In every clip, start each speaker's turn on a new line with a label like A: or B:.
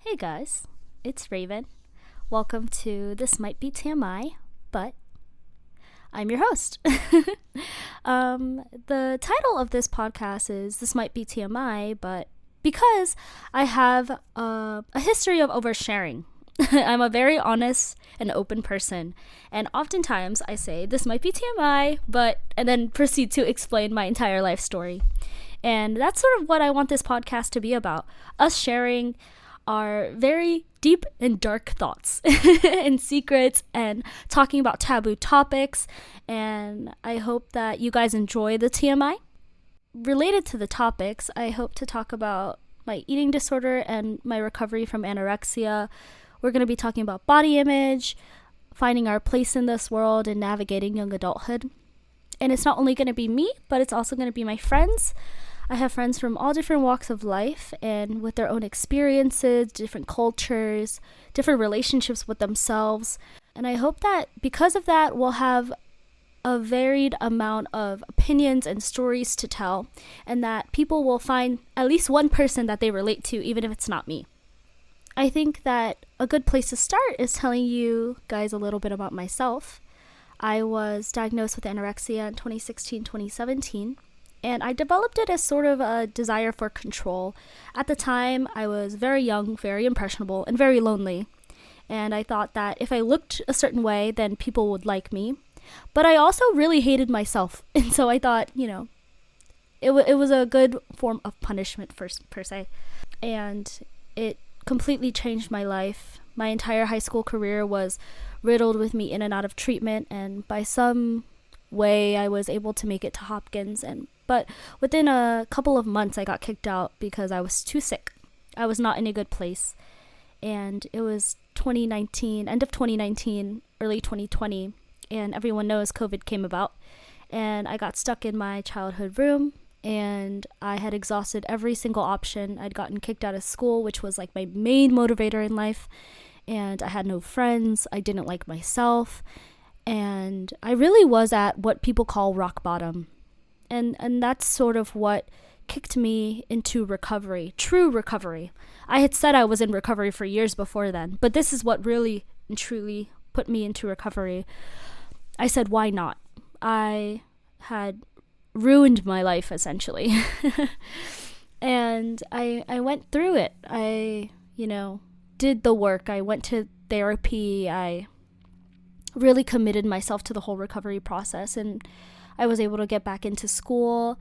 A: Hey guys, it's Raven. Welcome to This Might Be TMI, but I'm your host. The title of this podcast is This Might Be TMI, but because I have a history of oversharing. I'm a very honest and open person, and oftentimes I say, this might be TMI, and then proceed to explain my entire life story. And that's sort of what I want this podcast to be about, us sharing our very deep and dark thoughts and secrets and talking about taboo topics. And I hope that you guys enjoy the TMI. Related to the topics, I hope to talk about my eating disorder and my recovery from anorexia. We're going to be talking about body image, finding our place in this world, and navigating young adulthood. And it's not only going to be me, but it's also going to be my friends. I have friends from all different walks of life and with their own experiences, different cultures, different relationships with themselves. And I hope that because of that, we'll have a varied amount of opinions and stories to tell, and that people will find at least one person that they relate to, even if it's not me. I think that a good place to start is telling you guys a little bit about myself. I was diagnosed with anorexia in 2016-2017. And I developed it as sort of a desire for control. At the time, I was very young, very impressionable, and very lonely. And I thought that if I looked a certain way, then people would like me. But I also really hated myself. And so I thought, it was a good form of punishment per se. And it completely changed my life. My entire high school career was riddled with me in and out of treatment. And by some way, I was able to make it to Hopkins, but within a couple of months I got kicked out because I was too sick. I was not in a good place. And it was 2019, end of 2019, early 2020, and everyone knows COVID came about. And I got stuck in my childhood room, and I had exhausted every single option. I'd gotten kicked out of school, which was like my main motivator in life, and I had no friends. I didn't like myself. And I really was at what people call rock bottom. And that's sort of what kicked me into recovery, true recovery. I had said I was in recovery for years before then, but this is what really and truly put me into recovery. I said, why not? I had ruined my life, essentially. And I went through it. I, did the work. I went to therapy. I really committed myself to the whole recovery process, and I was able to get back into school.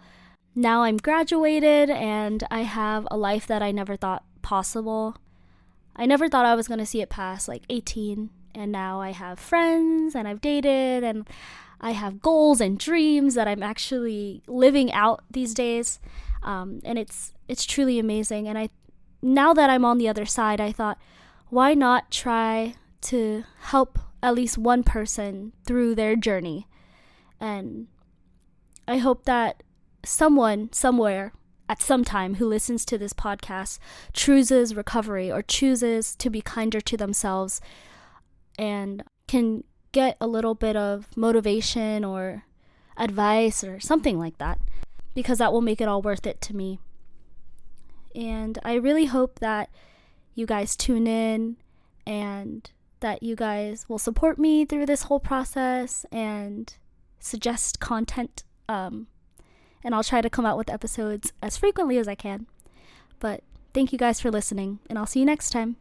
A: Now I'm graduated and I have a life that I never thought possible. I never thought I was going to see it past like 18, and now I have friends and I've dated and I have goals and dreams that I'm actually living out these days. And it's truly amazing. And now that I'm on the other side, I thought, why not try to help at least one person through their journey? And I hope that someone somewhere at some time who listens to this podcast chooses recovery or chooses to be kinder to themselves and can get a little bit of motivation or advice or something like that, because that will make it all worth it to me. And I really hope that you guys tune in and that you guys will support me through this whole process and suggest content. And I'll try to come out with episodes as frequently as I can. But thank you guys for listening, and I'll see you next time.